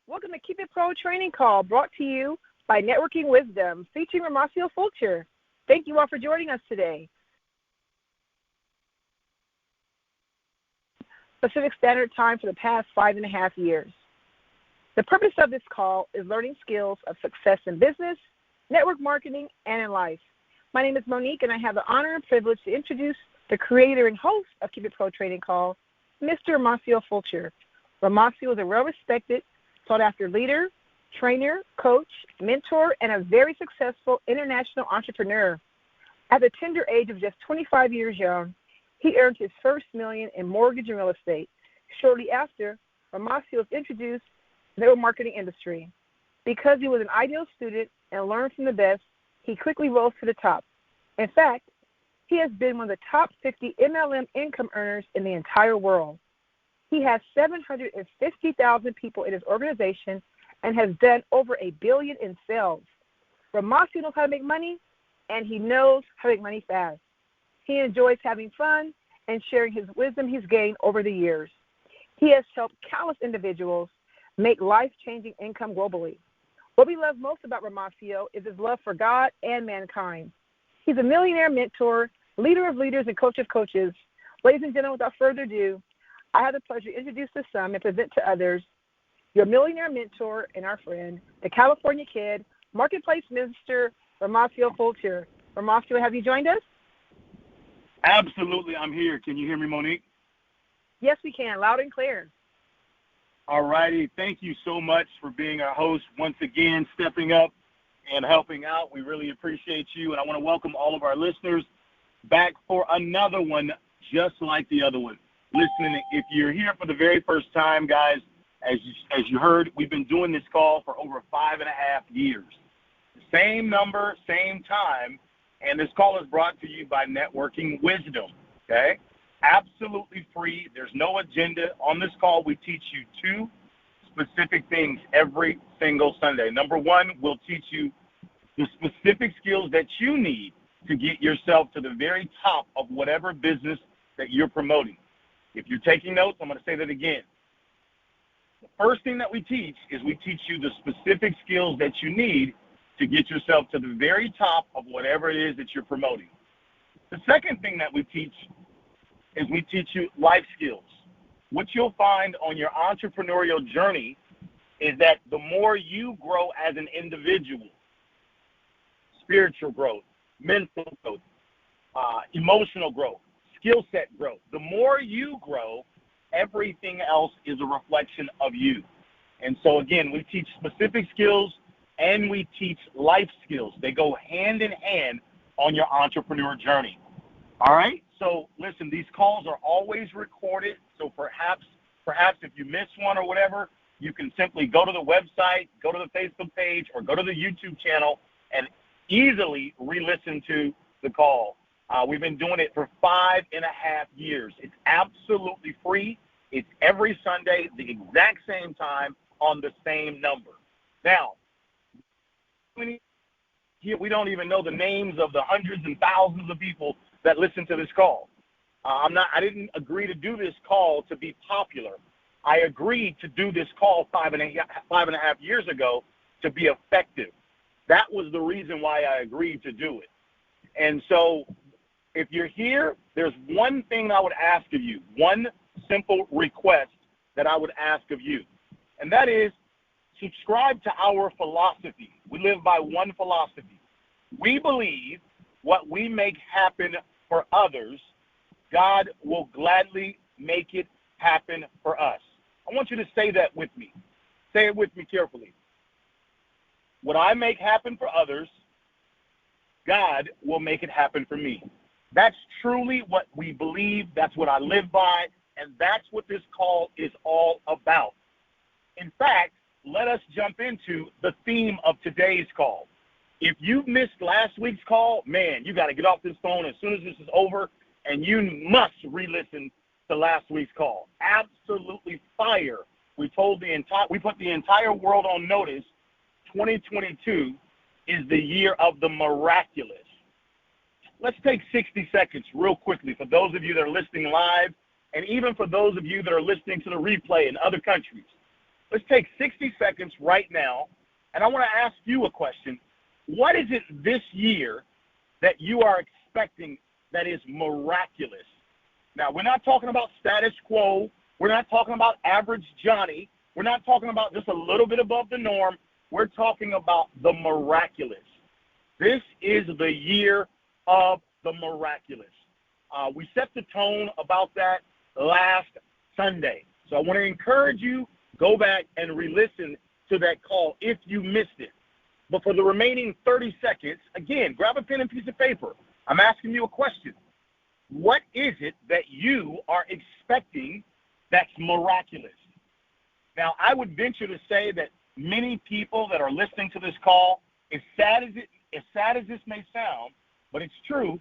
Welcome to Keep It Pro Training Call, brought to you by Networking Wisdom, featuring Romacio Fulcher. Thank you all for joining us today. Pacific Standard Time for the past 5.5 years. The purpose of this call is learning skills of success in business, network marketing, and in life. My name is Monique, and I have the honor and privilege to introduce the creator and host of Keep It Pro Training Call, Mr. Romacio Fulcher. Romacio is a well-respected, sought-after leader, trainer, coach, mentor, and a very successful international entrepreneur. At the tender age of just 25 years young, he earned his first million in mortgage and real estate. Shortly after, Romacio was introduced to the network marketing industry. Because he was an ideal student and learned from the best, he quickly rose to the top. In fact, he has been one of the top 50 MLM income earners in the entire world. He has 750,000 people in his organization and has done over $1 billion in sales. Romacio knows how to make money, and he knows how to make money fast. He enjoys having fun and sharing his wisdom he's gained over the years. He has helped countless individuals make life-changing income globally. What we love most about Romacio is his love for God and mankind. He's a millionaire mentor, leader of leaders, and coach of coaches. Ladies and gentlemen, without further ado, I have the pleasure to introduce to some and present to others your millionaire mentor and our friend, the California Kid, Marketplace Minister, Romacio Fulcher. Romacio, have you joined us? Absolutely, I'm here. Can you hear me, Monique? Yes, we can, loud and clear. All righty. Thank you so much for being our host once again, stepping up and helping out. We really appreciate you, and I want to welcome all of our listeners back for another one just like the other one. Listening, if you're here for the very first time, guys, as you heard, we've been doing this call for over 5.5 years. Same number, same time. And this call is brought to you by Networking Wisdom, okay? Absolutely free. There's no agenda. On this call, we teach you 2 specific things every single Sunday. Number 1, we'll teach you the specific skills that you need to get yourself to the very top of whatever business that you're promoting. If you're taking notes, I'm going to say that again. The first thing that we teach is we teach you the specific skills that you need to get yourself to the very top of whatever it is that you're promoting. The second thing that we teach is we teach you life skills. What you'll find on your entrepreneurial journey is that the more you grow as an individual, spiritual growth, mental growth, emotional growth, skill set growth, the more you grow, everything else is a reflection of you. And so, again, we teach specific skills and we teach life skills. They go hand in hand on your entrepreneur journey. All right? So, listen, these calls are always recorded. So perhaps if you miss one or whatever, you can simply go to the website, go to the Facebook page, or go to the YouTube channel and easily re-listen to the call. We've been doing it for 5.5 years. It's absolutely free. It's every Sunday, the exact same time, on the same number. Now, we don't even know the names of the hundreds and thousands of people that listen to this call. I didn't agree to do this call to be popular. I agreed to do this call 5.5 years ago to be effective. That was the reason why I agreed to do it. And so if you're here, there's one thing I would ask of you, one simple request that I would ask of you, and that is subscribe to our philosophy. We live by one philosophy. We believe what we make happen for others, God will gladly make it happen for us. I want you to say that with me. Say it with me carefully. What I make happen for others, God will make it happen for me. That's truly what we believe. That's what I live by. And that's what this call is all about. In fact, let us jump into the theme of today's call. If you missed last week's call, man, you got to get off this phone as soon as this is over, and you must re-listen to last week's call. Absolutely fire. We put the entire world on notice. 2022 is the year of the miraculous. Let's take 60 seconds real quickly for those of you that are listening live, and even for those of you that are listening to the replay in other countries. let's take 60 seconds right now, and I want to ask you a question. What is it this year that you are expecting that is miraculous? Now, we're not talking about status quo. We're not talking about average Johnny. We're not talking about just a little bit above the norm. We're talking about the miraculous. This is the year of the miraculous. We set the tone about that last Sunday. So I want to encourage you, go back and re-listen to that call if you missed it. But for the remaining 30 seconds, again, grab a pen and piece of paper. I'm asking you a question. What is it that you are expecting that's miraculous? Now, I would venture to say that many people that are listening to this call, as sad as this may sound, but it's true,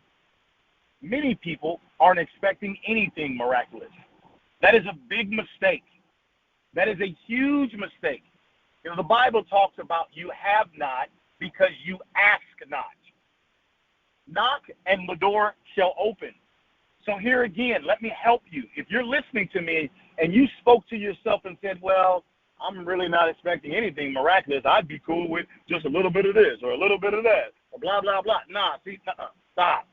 many people aren't expecting anything miraculous. That is a big mistake. That is a huge mistake. You know, the Bible talks about you have not because you ask not. Knock and the door shall open. So here again, let me help you. If you're listening to me and you spoke to yourself and said, well, I'm really not expecting anything miraculous. I'd be cool with just a little bit of this or a little bit of that or blah, blah, blah. Stop.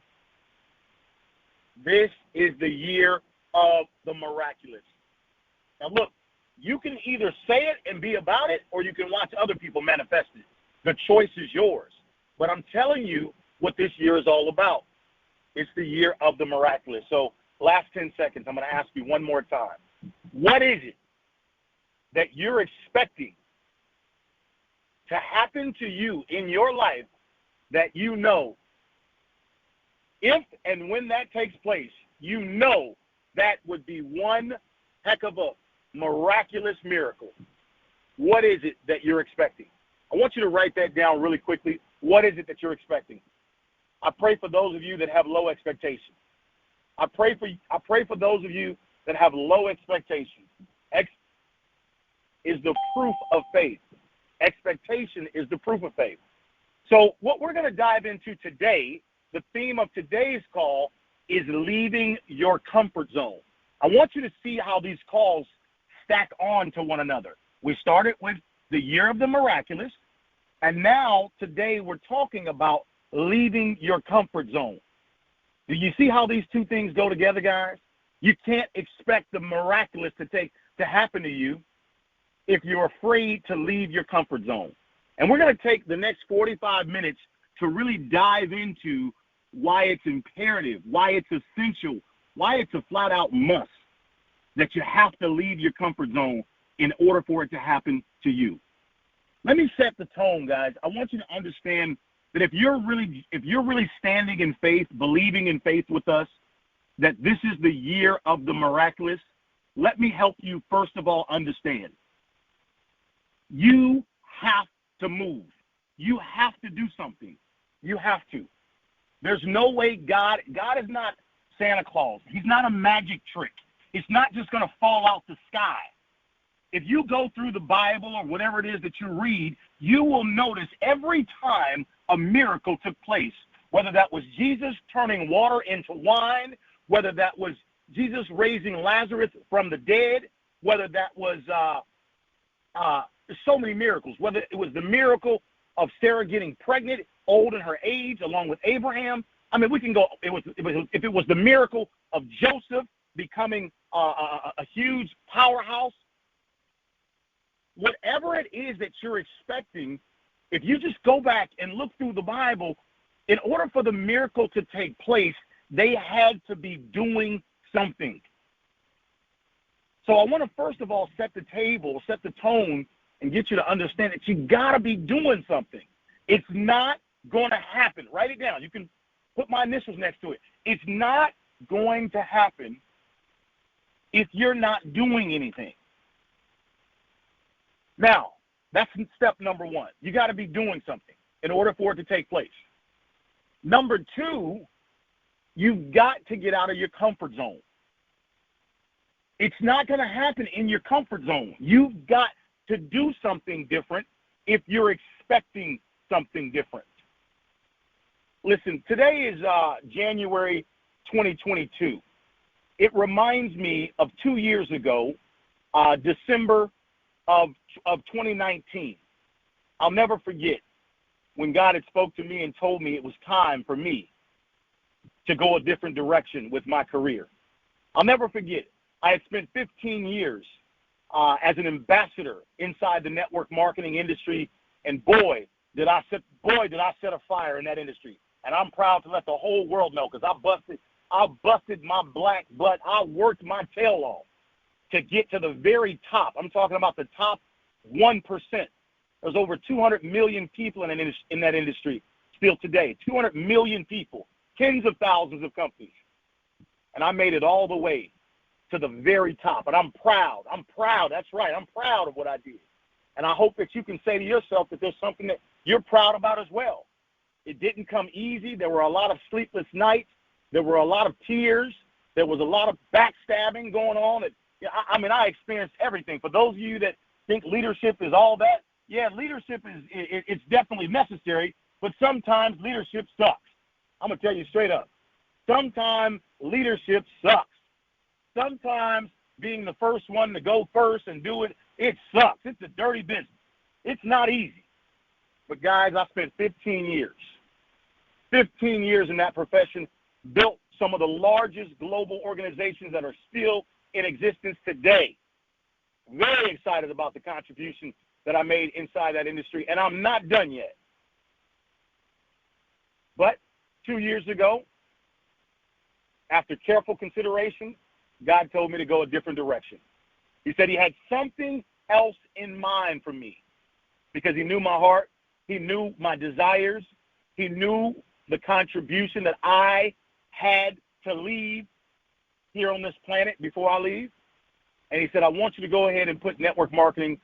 This is the year of the miraculous. Now, look, you can either say it and be about it, or you can watch other people manifest it. The choice is yours. But I'm telling you what this year is all about. It's the year of the miraculous. So last 10 seconds, I'm going to ask you one more time. What is it that you're expecting to happen to you in your life that you know, if and when that takes place, you know that would be one heck of a miraculous miracle? What is it that you're expecting? I want you to write that down really quickly. What is it that you're expecting? I pray for those of you that have low expectations. I pray for those of you that have low expectations. Is the proof of faith. Expectation is the proof of faith. So what we're going to dive into today, the theme of today's call is leaving your comfort zone. I want you to see how these calls stack on to one another. We started with the year of the miraculous, and now today we're talking about leaving your comfort zone. Do you see how these two things go together, guys? You can't expect the miraculous to happen to you if you're afraid to leave your comfort zone. And we're going to take the next 45 minutes to really dive into why it's imperative, why it's essential, why it's a flat-out must that you have to leave your comfort zone in order for it to happen to you. Let me set the tone, guys. I want you to understand that if you're really standing in faith, believing in faith with us, that this is the year of the miraculous, let me help you first of all understand. You have to move. You have to do something. You have to. There's no way God is not Santa Claus. He's not a magic trick. It's not just going to fall out the sky. If you go through the Bible or whatever it is that you read, you will notice every time a miracle took place, whether that was Jesus turning water into wine, whether that was Jesus raising Lazarus from the dead, whether that was so many miracles, whether it was the miracle of Sarah getting pregnant, old in her age, along with Abraham. I mean, we can go, if it was the miracle of Joseph becoming a huge powerhouse, whatever it is that you're expecting, if you just go back and look through the Bible, in order for the miracle to take place, they had to be doing something. So I want to first of all set the table, set the tone, and get you to understand that you got to be doing something. It's not going to happen. Write it down. You can put my initials next to it. It's not going to happen if you're not doing anything. Now, that's step number one. You got to be doing something in order for it to take place. Number two, you've got to get out of your comfort zone. It's not going to happen in your comfort zone. You've got to do something different if you're expecting something different. Listen, today is January 2022. It reminds me of 2 years ago, December of 2019, I'll never forget when God had spoke to me and told me it was time for me to go a different direction with my career. I'll never forget. I had spent 15 years as an ambassador inside the network marketing industry, and boy, did I set a fire in that industry. And I'm proud to let the whole world know, because I busted my black butt. I worked my tail off to get to the very top. I'm talking about the top 1%. There's over 200 million people in that industry still today. 200 million people, tens of thousands of companies. And I made it all the way to the very top. And I'm proud. I'm proud. That's right. I'm proud of what I did. And I hope that you can say to yourself that there's something that you're proud about as well. It didn't come easy. There were a lot of sleepless nights. There were a lot of tears. There was a lot of backstabbing going on. I experienced everything. For those of you that think leadership is all that, yeah, leadership it's definitely necessary, but sometimes leadership sucks. I'm going to tell you straight up. Sometimes leadership sucks. Sometimes being the first one to go first and do it, it sucks. It's a dirty business. It's not easy. But guys, I spent 15 years in that profession, built some of the largest global organizations that are still in existence today. Very excited about the contribution that I made inside that industry, and I'm not done yet. But 2 years ago, after careful consideration, God told me to go a different direction. He said he had something else in mind for me, because he knew my heart, he knew my desires, he knew the contribution that I had to leave here on this planet before I leave. And he said, I want you to go ahead and put network marketing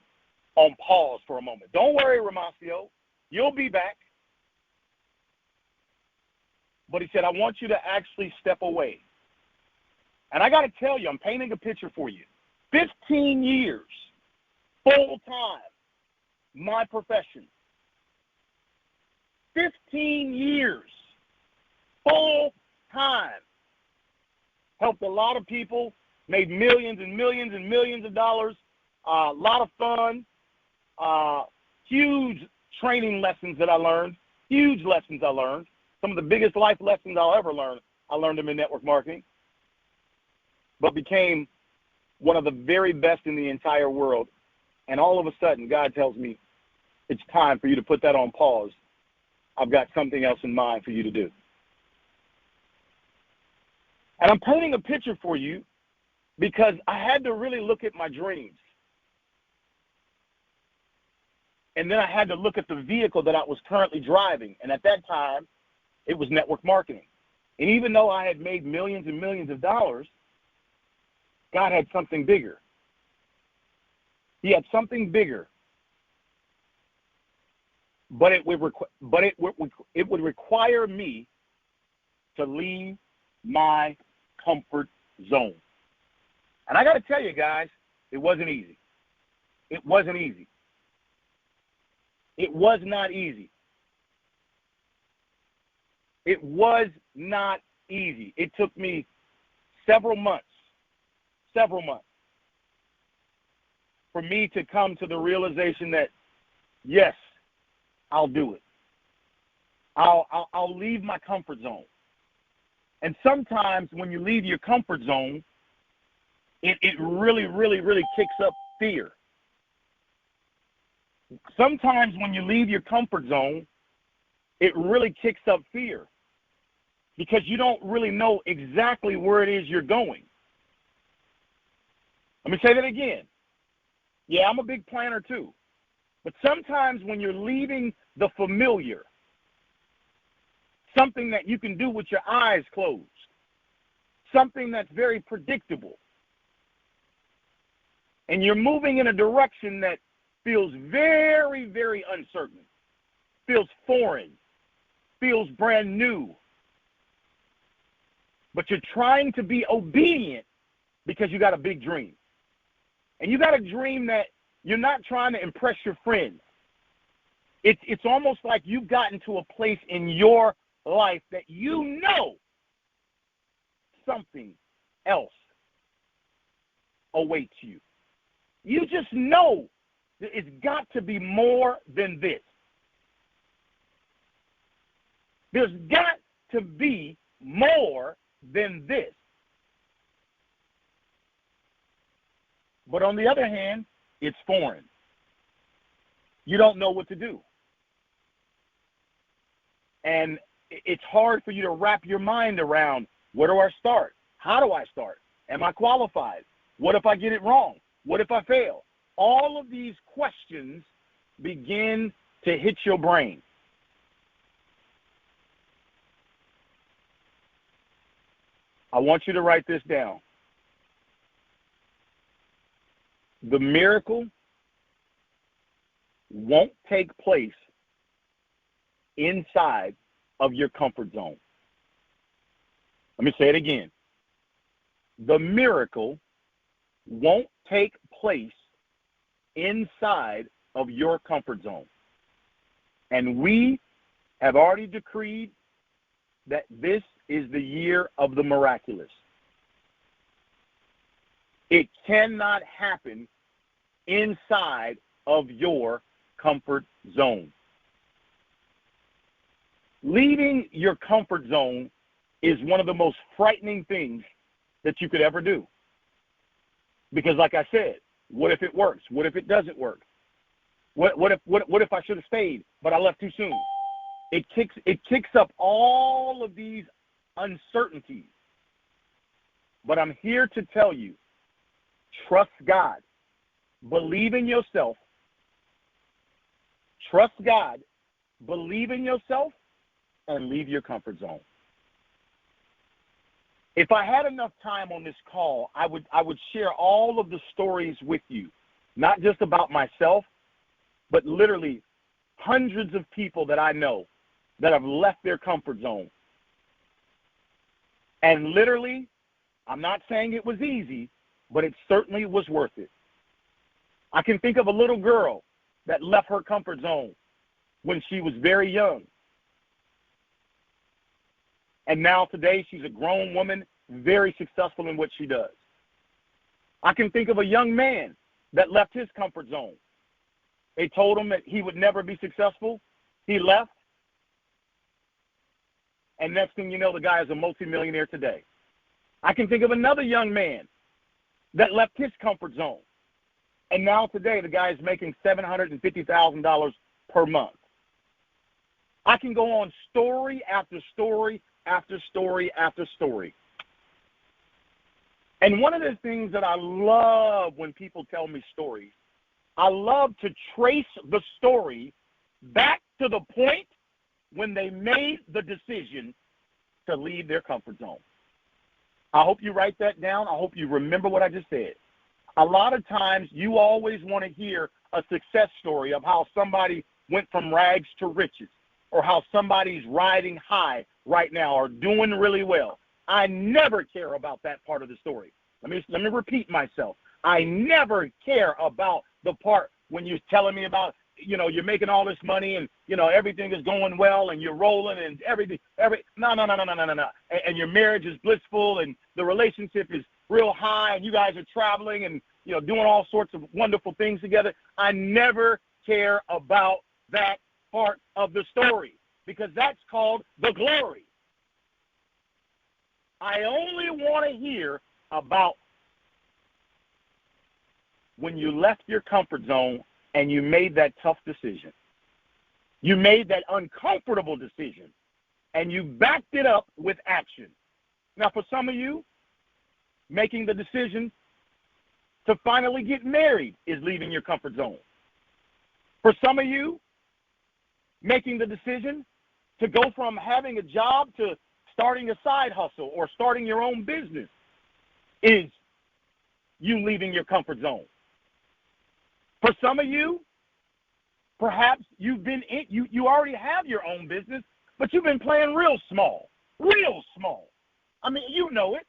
on pause for a moment. Don't worry, Romacio, you'll be back. But he said, I want you to actually step away. And I got to tell you, I'm painting a picture for you. 15 years, full time, my profession. 15 years, full time. Helped a lot of people, made millions and millions and millions of dollars, a lot of fun, huge training lessons that I learned, huge lessons I learned. Some of the biggest life lessons I'll ever learn, I learned them in network marketing, but became one of the very best in the entire world. And all of a sudden, God tells me, it's time for you to put that on pause. I've got something else in mind for you to do. And I'm painting a picture for you because I had to really look at my dreams. And then I had to look at the vehicle that I was currently driving. And at that time, it was network marketing. And even though I had made millions and millions of dollars, God had something bigger. He had something bigger. But it would require me to leave my comfort zone. And I got to tell you guys, it wasn't easy. It wasn't easy. It was not easy. It was not easy. It took me several months for me to come to the realization that, yes, I'll do it. I'll leave my comfort zone. And sometimes when you leave your comfort zone, it really, really, really kicks up fear. Sometimes when you leave your comfort zone, it really kicks up fear because you don't really know exactly where it is you're going. Let me say that again. Yeah, I'm a big planner too. But sometimes when you're leaving the familiar, something that you can do with your eyes closed, something that's very predictable, and you're moving in a direction that feels very, very uncertain, feels foreign, feels brand new, but you're trying to be obedient because you got a big dream. And you got a dream that you're not trying to impress your friends. It's almost like you've gotten to a place in your life that you know something else awaits you. You just know It's got to be more than this. There's got to be more than this. But on the other hand, it's foreign. You don't know what to do. And it's hard for you to wrap your mind around, where do I start? How do I start? Am I qualified? What if I get it wrong? What if I fail? All of these questions begin to hit your brain. I want you to write this down. The miracle won't take place inside of your comfort zone. Let me say it again. The miracle won't take place inside of your comfort zone. And we have already decreed that this is the year of the miraculous. It cannot happen inside of your comfort zone. Leaving your comfort zone is one of the most frightening things that you could ever do. Because like I said, what if it works? What if it doesn't work? What if I should have stayed, but I left too soon? It kicks up all of these uncertainties. But I'm here to tell you, trust God. Believe in yourself. Trust God. Believe in yourself and leave your comfort zone. If I had enough time on this call, I would share all of the stories with you, not just about myself, but literally hundreds of people that I know that have left their comfort zone. And literally, I'm not saying it was easy, but it certainly was worth it. I can think of a little girl that left her comfort zone when she was very young. And now today she's a grown woman, very successful in what she does. I can think of a young man that left his comfort zone. They told him that he would never be successful. He left. And next thing you know, the guy is a multimillionaire today. I can think of another young man that left his comfort zone. And now today, the guy is making $750,000 per month. I can go on story after story after story after story. And one of the things that I love when people tell me stories, I love to trace the story back to the point when they made the decision to leave their comfort zone. I hope you write that down. I hope you remember what I just said. A lot of times you always want to hear a success story of how somebody went from rags to riches, or how somebody's riding high right now or doing really well. I never care about that part of the story. Let me repeat myself. I never care about the part when you're telling me about, you're making all this money and, everything is going well and you're rolling and everything. No. And your marriage is blissful and the relationship is real high and you guys are traveling and, doing all sorts of wonderful things together. I never care about that part of the story because that's called the glory. I only want to hear about when you left your comfort zone and you made that tough decision. You made that uncomfortable decision, and you backed it up with action. Now, for some of you, making the decision to finally get married is leaving your comfort zone. For some of you, making the decision to go from having a job to starting a side hustle or starting your own business is you leaving your comfort zone. For some of you, perhaps you already have your own business, but you've been playing real small. I mean, you know it.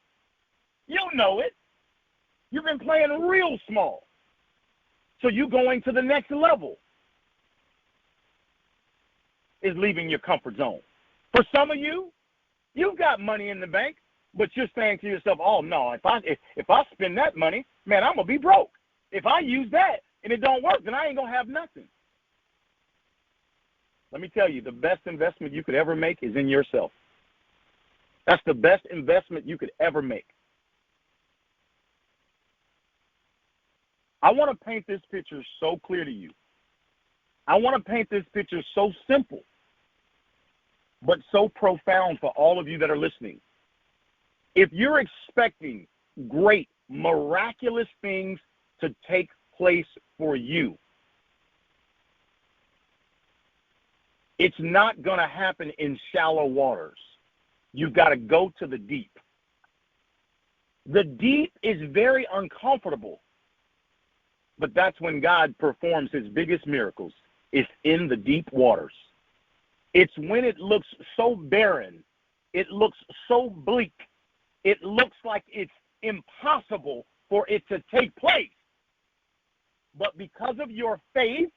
You've been playing real small. So you going to the next level is leaving your comfort zone. For some of you, you've got money in the bank, but you're saying to yourself, oh, no, if I spend that money, man, I'm going to be broke. If I use that, and it don't work, then I ain't going to have nothing. Let me tell you, the best investment you could ever make is in yourself. That's the best investment you could ever make. I want to paint this picture so clear to you. I want to paint this picture so simple, but so profound for all of you that are listening. If you're expecting great, miraculous things to take place for you, it's not going to happen in shallow waters. You've got to go to the deep. The deep is very uncomfortable, but that's when God performs his biggest miracles. It's in the deep waters. It's when it looks so barren, it looks so bleak, it looks like it's impossible for it to take place. But because of your faith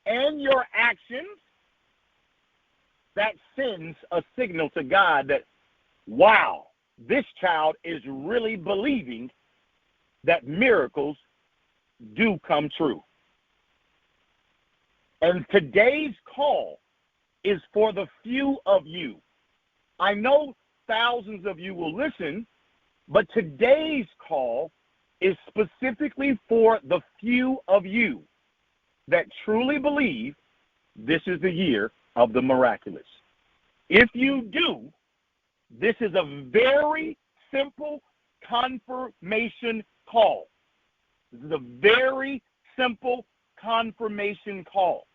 and your actions, that sends a signal to God that, wow, this child is really believing that miracles do come true. And today's call is for the few of you. I know thousands of you will listen, but today's call is specifically for the few of you that truly believe this is the year of the miraculous. If you do, this is a very simple confirmation call. This is a very simple confirmation call.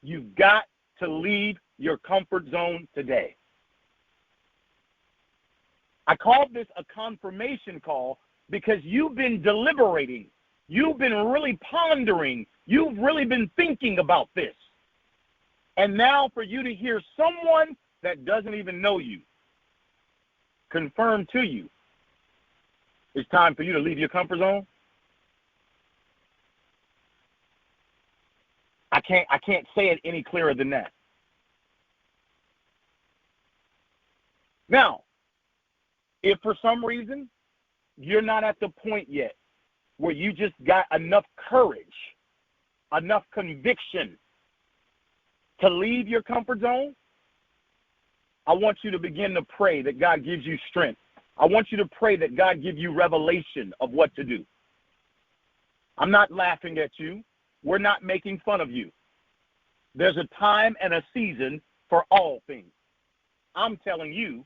You've got to leave your comfort zone today. I called this a confirmation call because you've been deliberating. You've been really pondering. You've really been thinking about this. And now for you to hear someone that doesn't even know you confirm to you, it's time for you to leave your comfort zone. I can't say it any clearer than that. Now, if for some reason you're not at the point yet where you just got enough courage, enough conviction to leave your comfort zone, I want you to begin to pray that God gives you strength. I want you to pray that God give you revelation of what to do. I'm not laughing at you. We're not making fun of you. There's a time and a season for all things. I'm telling you,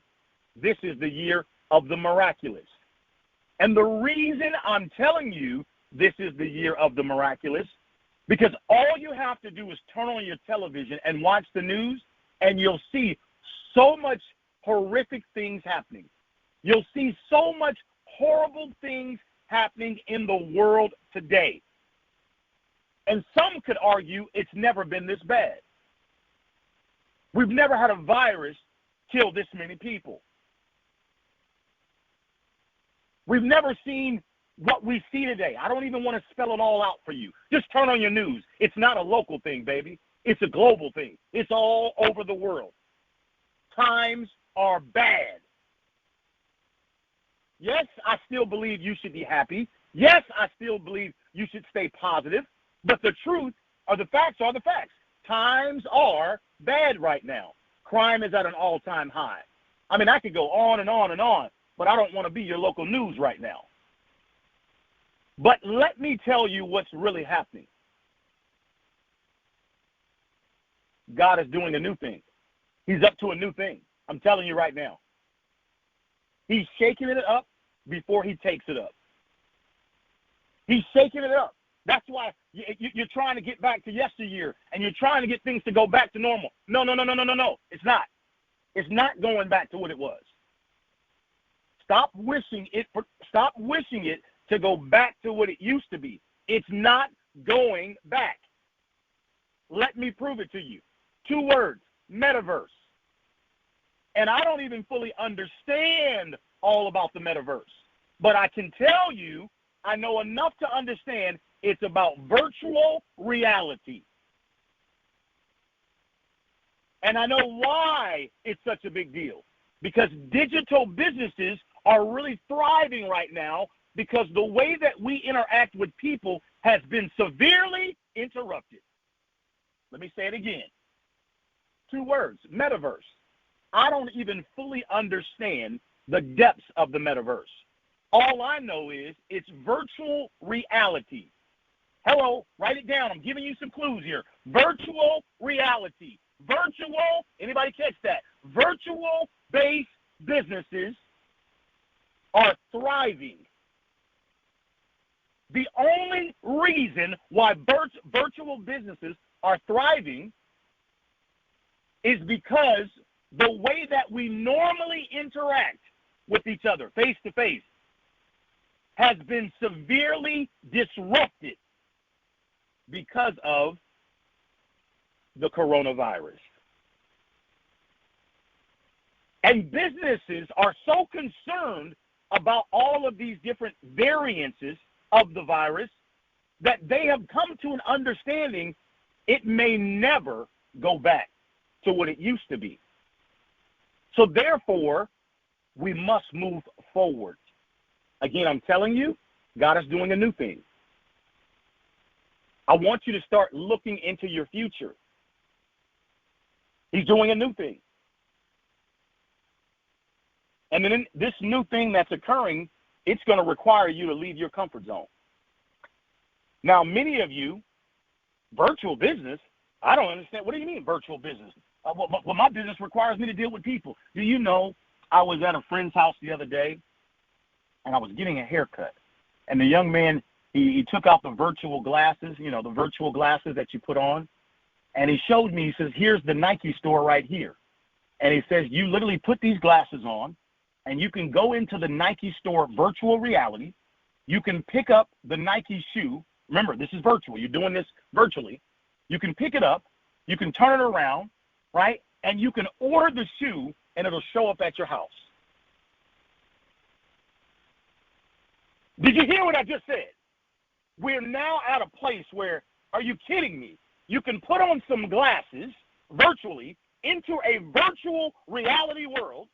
this is the year of the miraculous. And the reason I'm telling you this is the year of the miraculous, because all you have to do is turn on your television and watch the news, and you'll see so much horrific things happening. You'll see so much horrible things happening in the world today. And some could argue it's never been this bad. We've never had a virus kill this many people. We've never seen what we see today. I don't even want to spell it all out for you. Just turn on your news. It's not a local thing, baby. It's a global thing. It's all over the world. Times are bad. Yes, I still believe you should be happy. Yes, I still believe you should stay positive. But the truth or the facts are the facts. Times are bad right now. Crime is at an all-time high. I mean, I could go on and on and on, but I don't want to be your local news right now. But let me tell you what's really happening. God is doing a new thing. He's up to a new thing. I'm telling you right now. He's shaking it up before he takes it up. He's shaking it up. That's why you're trying to get back to yesteryear, and you're trying to get things to go back to normal. No. It's not. It's not going back to what it was. Stop wishing it to go back to what it used to be. It's not going back. Let me prove it to you. 2 words, metaverse. And I don't even fully understand all about the metaverse. But I can tell you, I know enough to understand it's about virtual reality. And I know why it's such a big deal. Because digital businesses are really thriving right now because the way that we interact with people has been severely interrupted. Let me say it again. 2 words, metaverse. I don't even fully understand the depths of the metaverse. All I know is it's virtual reality. Hello, write it down. I'm giving you some clues here. Virtual reality. Virtual, anybody catch that? Virtual-based businesses are thriving. The only reason why virtual businesses are thriving is because the way that we normally interact with each other face-to-face has been severely disrupted because of the coronavirus. And businesses are so concerned about all of these different variances of the virus that they have come to an understanding it may never go back to what it used to be. So therefore, we must move forward. Again, I'm telling you, God is doing a new thing. I want you to start looking into your future. He's doing a new thing. And then this new thing that's occurring, it's going to require you to leave your comfort zone. Now, many of you, virtual business, I don't understand. What do you mean virtual business? Well, my business requires me to deal with people. Do you know, I was at a friend's house the other day, and I was getting a haircut. And the young man, he took out the virtual glasses, the virtual glasses that you put on. And he showed me, he says, here's the Nike store right here. And he says, you literally put these glasses on, and you can go into the Nike store virtual reality. You can pick up the Nike shoe. Remember, this is virtual. You're doing this virtually. You can pick it up. You can turn it around, right? And you can order the shoe, and it'll show up at your house. Did you hear what I just said? We're now at a place where, are you kidding me? You can put on some glasses virtually into a virtual reality world,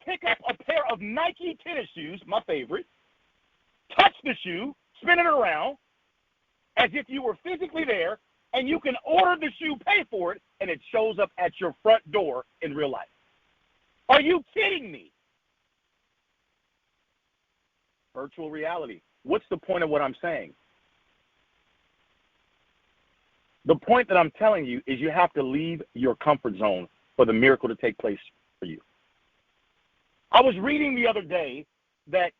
pick up a pair of Nike tennis shoes, my favorite, touch the shoe, spin it around as if you were physically there, and you can order the shoe, pay for it, and it shows up at your front door in real life. Are you kidding me? Virtual reality. What's the point of what I'm saying? The point that I'm telling you is you have to leave your comfort zone for the miracle to take place for you. I was reading the other day that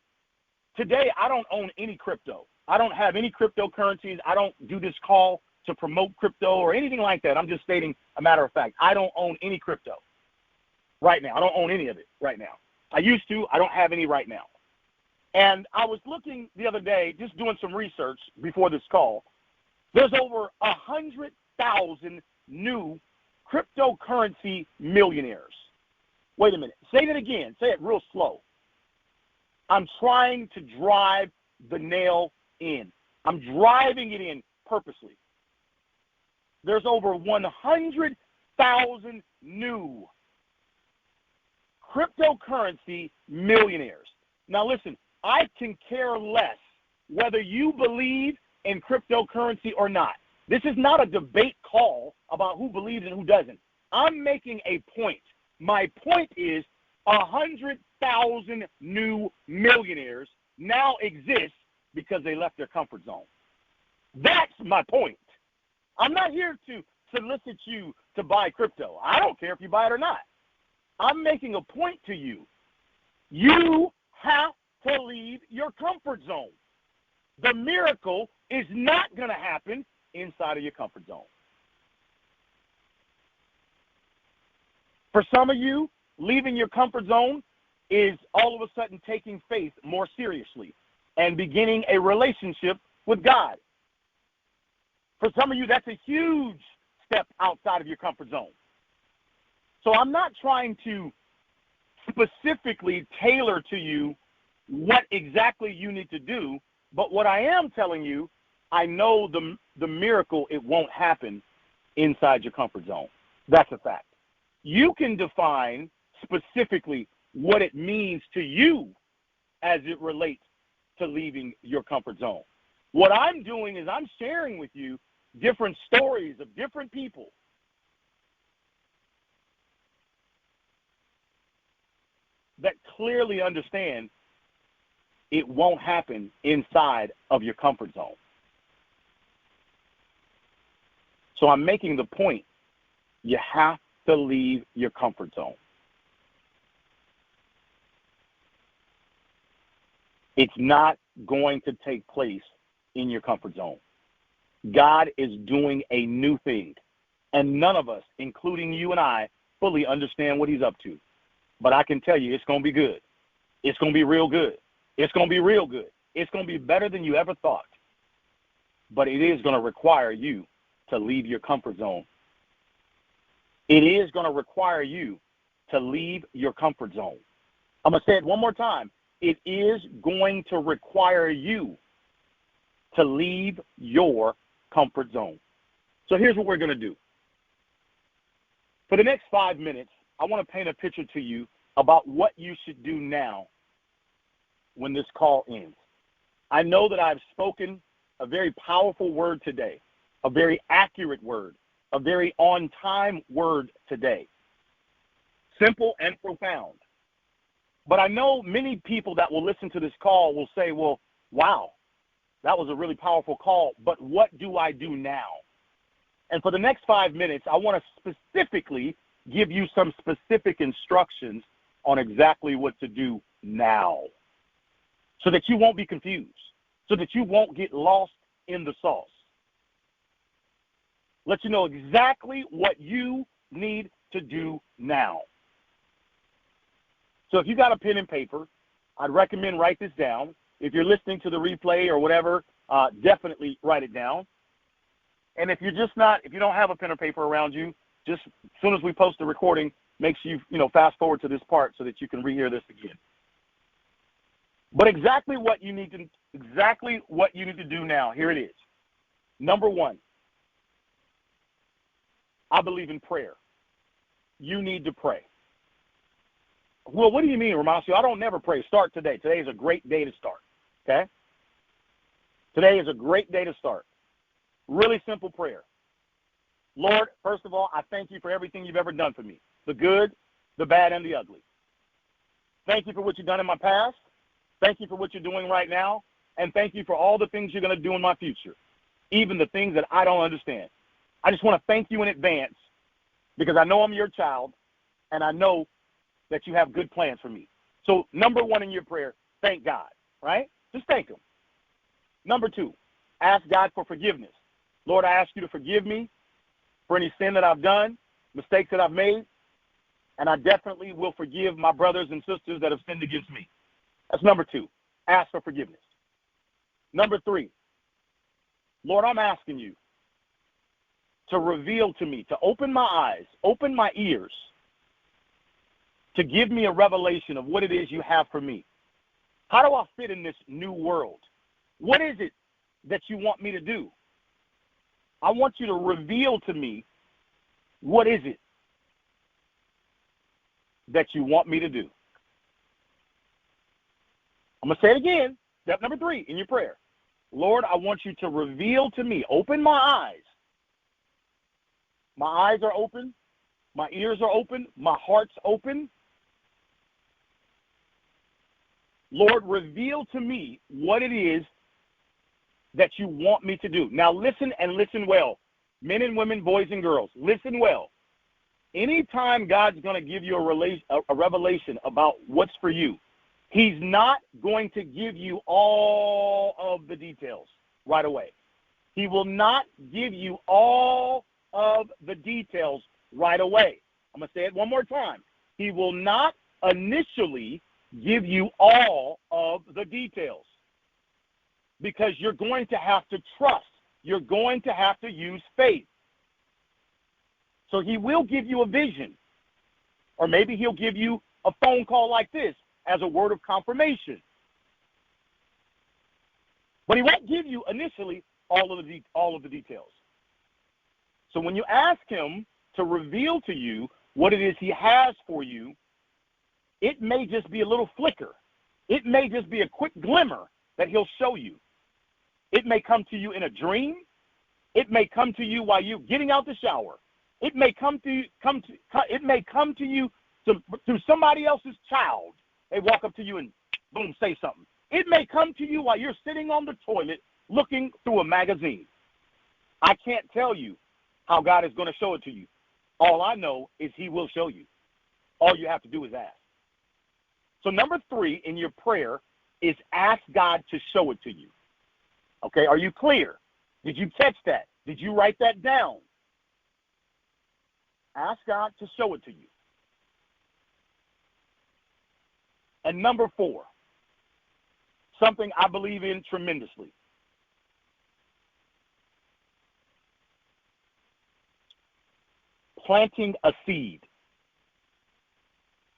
today I don't own any crypto. I don't have any cryptocurrencies. I don't do this call to promote crypto or anything like that. I'm just stating a matter of fact. I don't own any crypto right now. I don't own any of it right now. I used to. I don't have any right now. And I was looking the other day, just doing some research before this call. There's over 100,000 new cryptocurrency millionaires. Wait a minute. Say that again. Say it real slow. I'm trying to drive the nail in. I'm driving it in purposely. There's over 100,000 new cryptocurrency millionaires. Now listen, I can care less whether you believe in cryptocurrency or not. This is not a debate call about who believes and who doesn't. I'm making a point. My point is 100,000 new millionaires now exist because they left their comfort zone. That's my point. I'm not here to solicit you to buy crypto. I don't care if you buy it or not. I'm making a point to you. You have to leave your comfort zone. The miracle is not going to happen inside of your comfort zone. For some of you, leaving your comfort zone is all of a sudden taking faith more seriously and beginning a relationship with God. For some of you, that's a huge step outside of your comfort zone. So I'm not trying to specifically tailor to you what exactly you need to do, but what I am telling you, I know the miracle, it won't happen inside your comfort zone. That's a fact. You can define specifically what it means to you as it relates to leaving your comfort zone. What I'm doing is I'm sharing with you different stories of different people that clearly understand it won't happen inside of your comfort zone. So I'm making the point, you have to leave your comfort zone. It's not going to take place in your comfort zone. God is doing a new thing, and none of us, including you and I, fully understand what he's up to. But I can tell you it's going to be good. It's going to be real good. It's going to be real good. It's going to be better than you ever thought. But it is going to require you to leave your comfort zone. It is going to require you to leave your comfort zone. I'm going to say it one more time. It is going to require you to leave your comfort zone. So here's what we're going to do. For the next 5 minutes, I want to paint a picture to you about what you should do now when this call ends. I know that I've spoken a very powerful word today, a very accurate word, a very on-time word today. Simple and profound. But I know many people that will listen to this call will say, well, wow, that was a really powerful call, but what do I do now? And for the next 5 minutes, I want to specifically give you some specific instructions on exactly what to do now so that you won't be confused, so that you won't get lost in the sauce. Let you know exactly what you need to do now. So if you got a pen and paper, I'd recommend write this down. If you're listening to the replay or whatever, definitely write it down. And if you don't have a pen or paper around you, just as soon as we post the recording, make sure you fast forward to this part so that you can rehear this again. But exactly what you need to do now, here it is. Number one, I believe in prayer. You need to pray. Well, what do you mean, Romacio? I don't never pray. Start today. Today is a great day to start, okay? Today is a great day to start. Really simple prayer. Lord, first of all, I thank you for everything you've ever done for me, the good, the bad, and the ugly. Thank you for what you've done in my past. Thank you for what you're doing right now. And thank you for all the things you're going to do in my future, even the things that I don't understand. I just want to thank you in advance because I know I'm your child, and I know that you have good plans for me. So number one in your prayer, thank God, right? Just thank him. Number two, ask God for forgiveness. Lord, I ask you to forgive me for any sin that I've done, mistakes that I've made, and I definitely will forgive my brothers and sisters that have sinned against me. That's number two, ask for forgiveness. Number three, Lord, I'm asking you to reveal to me, to open my eyes, open my ears, to give me a revelation of what it is you have for me. How do I fit in this new world? What is it that you want me to do? I want you to reveal to me what is it that you want me to do. I'm going to say it again. Step number three in your prayer. Lord, I want you to reveal to me, open my eyes. My eyes are open. My ears are open. My heart's open. Lord, reveal to me what it is that you want me to do. Now listen and listen well. Men and women, boys and girls, listen well. Anytime God's going to give you a revelation about what's for you, he's not going to give you all of the details right away. He will not give you all of the details right away. I'm going to say it one more time. He will not initially give you all of the details because you're going to have to trust. You're going to have to use faith. So he will give you a vision, or maybe he'll give you a phone call like this as a word of confirmation. But he won't give you initially all of the details. So when you ask him to reveal to you what it is he has for you, it may just be a little flicker. It may just be a quick glimmer that he'll show you. It may come to you in a dream. It may come to you while you're getting out the shower. It may come to you through somebody else's child. They walk up to you and boom, say something. It may come to you while you're sitting on the toilet looking through a magazine. I can't tell you how God is going to show it to you. All I know is he will show you. All you have to do is ask. So number 3 in your prayer is ask God to show it to you. Okay, are you clear? Did you catch that? Did you write that down? Ask God to show it to you. And number 4, something I believe in tremendously. Planting a seed.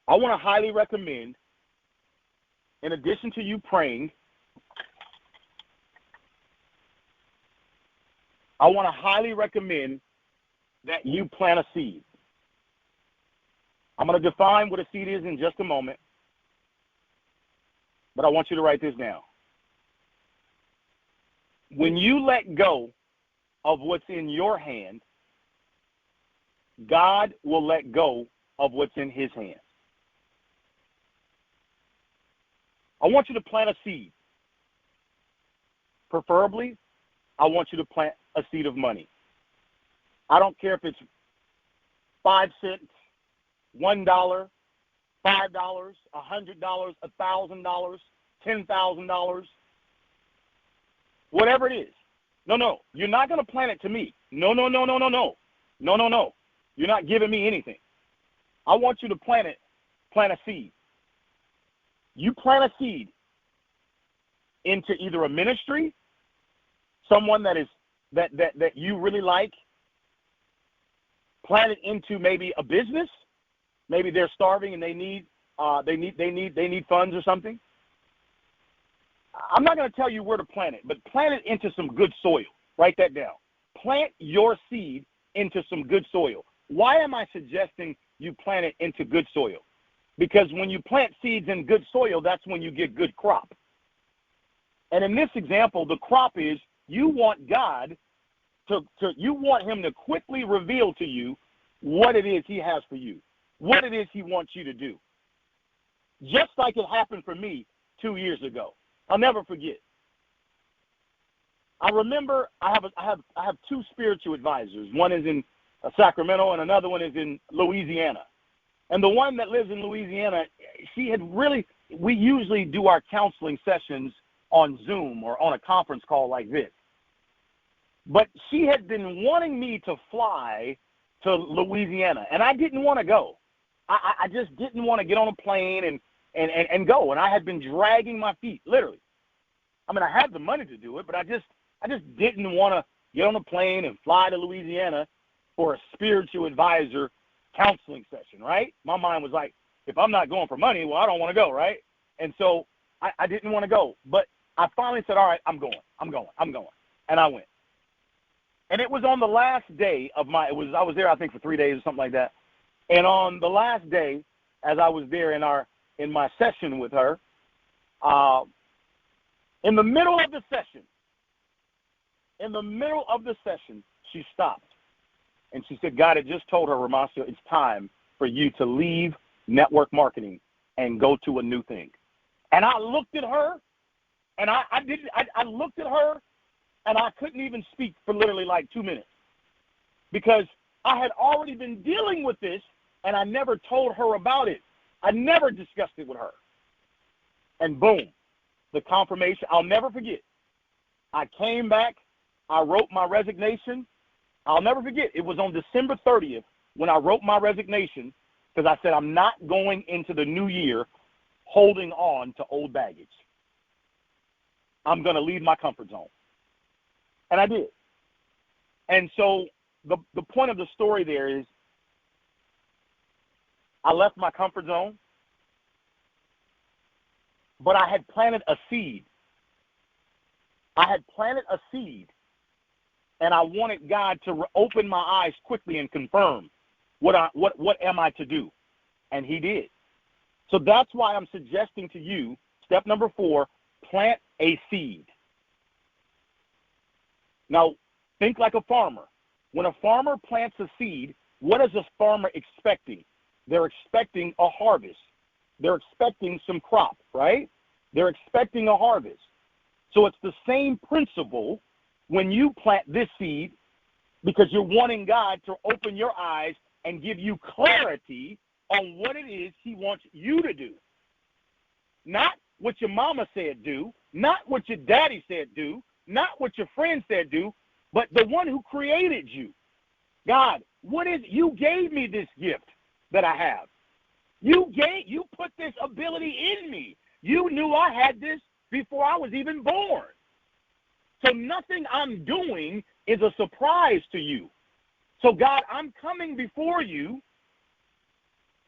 I want to highly recommend, in addition to you praying, I want to highly recommend that you plant a seed. I'm going to define what a seed is in just a moment, but I want you to write this down. When you let go of what's in your hand, God will let go of what's in his hand. I want you to plant a seed. Preferably, I want you to plant a seed of money. I don't care if it's 5 cents, $1, $5, $100, $1,000, $10,000, whatever it is. No. You're not going to plant it to me. No. No. You're not giving me anything. I want you to plant a seed. You plant a seed into either a ministry, someone that you really like. Plant it into maybe a business. Maybe they're starving and they need funds or something. I'm not going to tell you where to plant it, but plant it into some good soil. Write that down. Plant your seed into some good soil. Why am I suggesting you plant it into good soil? Because when you plant seeds in good soil, that's when you get good crop. And in this example, the crop is you want God you want him to quickly reveal to you what it is he has for you, what it is he wants you to do. Just like it happened for me 2 years ago. I'll never forget. I remember I have 2 spiritual advisors. One is in Sacramento and another one is in Louisiana. And the one that lives in Louisiana, we usually do our counseling sessions on Zoom or on a conference call like this. But she had been wanting me to fly to Louisiana, and I didn't want to go. I just didn't want to get on a plane and go. And I had been dragging my feet, literally. I mean, I had the money to do it, but I just didn't want to get on a plane and fly to Louisiana for a spiritual advisor counseling session, right? My mind was like, if I'm not going for money, well, I don't want to go, right? And so I didn't want to go. But I finally said, all right, I'm going. And I went. And it was on the last day of I was there, I think, for 3 days or something like that. And on the last day, as I was there in my session with her, in the middle of the session, she stopped. And she said, God had just told her, Romacio, it's time for you to leave network marketing and go to a new thing. And I looked at her, and I looked at her, and I couldn't even speak for literally like 2 minutes because I had already been dealing with this, and I never told her about it. I never discussed it with her. And boom, the confirmation. I'll never forget. I came back. I wrote my resignation. I'll never forget. It was on December 30th when I wrote my resignation because I said I'm not going into the new year holding on to old baggage. I'm going to leave my comfort zone. And I did. And so the point of the story there is I left my comfort zone, but I had planted a seed. And I wanted God to open my eyes quickly and confirm what am I to do? And he did. So that's why I'm suggesting to you, step number 4, plant a seed. Now, think like a farmer. When a farmer plants a seed, what is a farmer expecting? They're expecting a harvest. They're expecting some crop, right? They're expecting a harvest. So it's the same principle when you plant this seed, because you're wanting God to open your eyes and give you clarity on what it is he wants you to do. Not what your mama said do, not what your daddy said do, not what your friend said do, but the one who created you. God, what is, you gave me this gift that I have. You put this ability in me. You knew I had this before I was even born. So nothing I'm doing is a surprise to you. So God, I'm coming before you,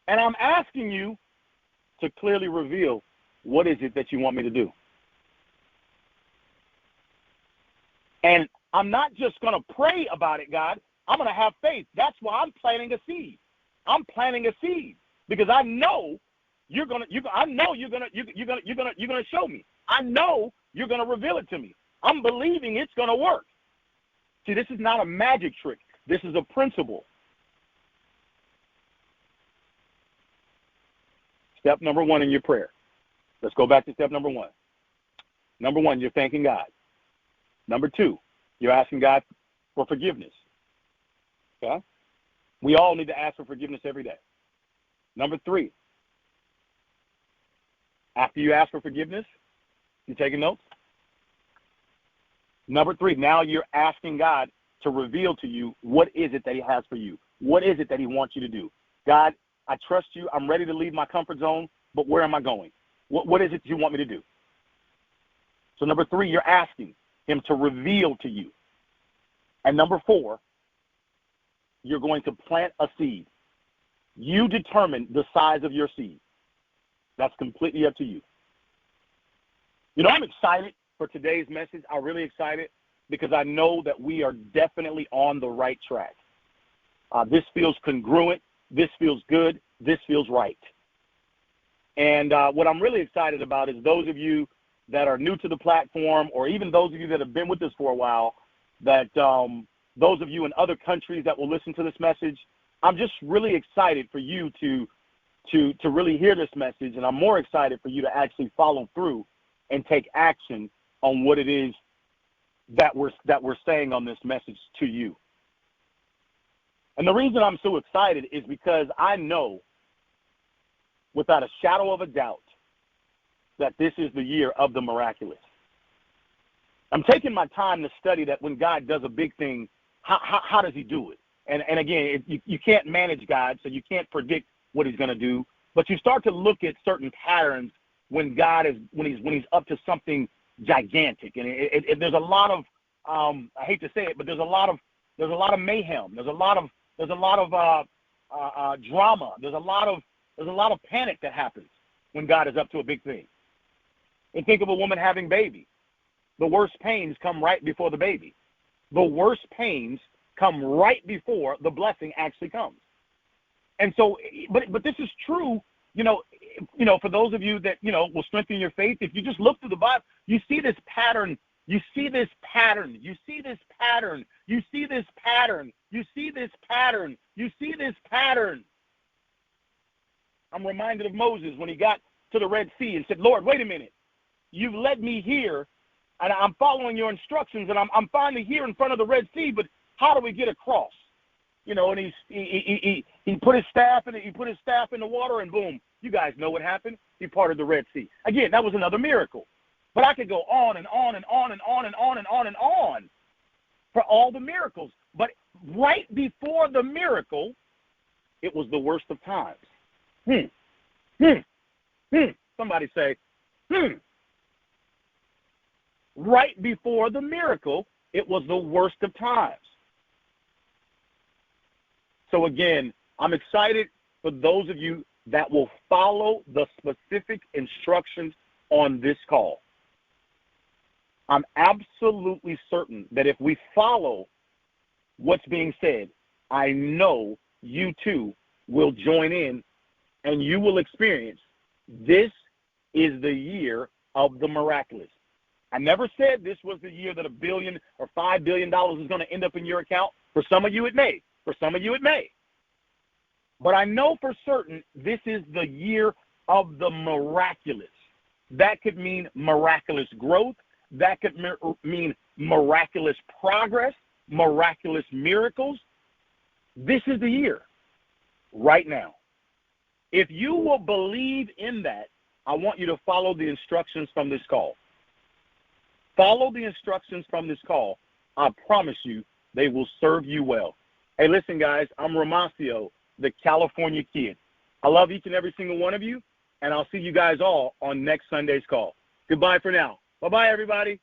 and I'm asking you to clearly reveal what is it that you want me to do. And I'm not just going to pray about it, God. I'm going to have faith. That's why I'm planting a seed. I'm planting a seed because I know you're going to show me. I know you're going to reveal it to me. I'm believing it's going to work. See, this is not a magic trick. This is a principle. Step number 1 in your prayer. Let's go back to step number 1. Number 1, you're thanking God. Number 2, you're asking God for forgiveness. Okay? We all need to ask for forgiveness every day. Number 3, after you ask for forgiveness, you taking notes? Number 3, now you're asking God to reveal to you what is it that he has for you. What is it that he wants you to do? God, I trust you. I'm ready to leave my comfort zone, but where am I going? What is it you want me to do? So number 3, you're asking him to reveal to you. And number 4, you're going to plant a seed. You determine the size of your seed. That's completely up to you. You know, I'm excited for today's message. I'm really excited because I know that we are definitely on the right track. This feels congruent. This feels good. This feels right. And what I'm really excited about is those of you that are new to the platform, or even those of you that have been with us for a while, that those of you in other countries that will listen to this message, I'm just really excited for you to really hear this message, and I'm more excited for you to actually follow through and take action on what it is that we're saying on this message to you. And the reason I'm so excited is because I know without a shadow of a doubt that this is the year of the miraculous. I'm taking my time to study that when God does a big thing, how does he do it? And again, you can't manage God, so you can't predict what he's going to do, but you start to look at certain patterns when God is, when he's up to something gigantic. And there's a lot of, I hate to say it, but there's a lot of mayhem. There's a lot of drama. There's a lot of panic that happens when God is up to a big thing. And think of a woman having baby. The worst pains come right before the baby. The worst pains come right before the blessing actually comes. And so, but this is true, you know, for those of you that, will strengthen your faith. If you just look through the Bible, you see this pattern. You see this pattern. You see this pattern. You see this pattern. You see this pattern. You see this pattern. I'm reminded of Moses when he got to the Red Sea and said, Lord, wait a minute. You've led me here, and I'm following your instructions, and I'm finally here in front of the Red Sea, but how do we get across? And he put his staff in the water, and boom, you guys know what happened. He parted the Red Sea. Again, that was another miracle. But I could go on and on and on and on and on and on and on for all the miracles. But right before the miracle, it was the worst of times. Somebody say, Right before the miracle, it was the worst of times. So again, I'm excited for those of you that will follow the specific instructions on this call. I'm absolutely certain that if we follow what's being said, I know you too will join in and you will experience this is the year of the miraculous. I never said this was the year that $1 billion or $5 billion is going to end up in your account. For some of you, it may. For some of you, it may. But I know for certain this is the year of the miraculous. That could mean miraculous growth. That could mean miraculous progress, miraculous miracles. This is the year right now. If you will believe in that, I want you to follow the instructions from this call. Follow the instructions from this call. I promise you, they will serve you well. Hey, listen, guys, I'm Romacio, the California Kid. I love each and every single one of you, and I'll see you guys all on next Sunday's call. Goodbye for now. Bye-bye, everybody.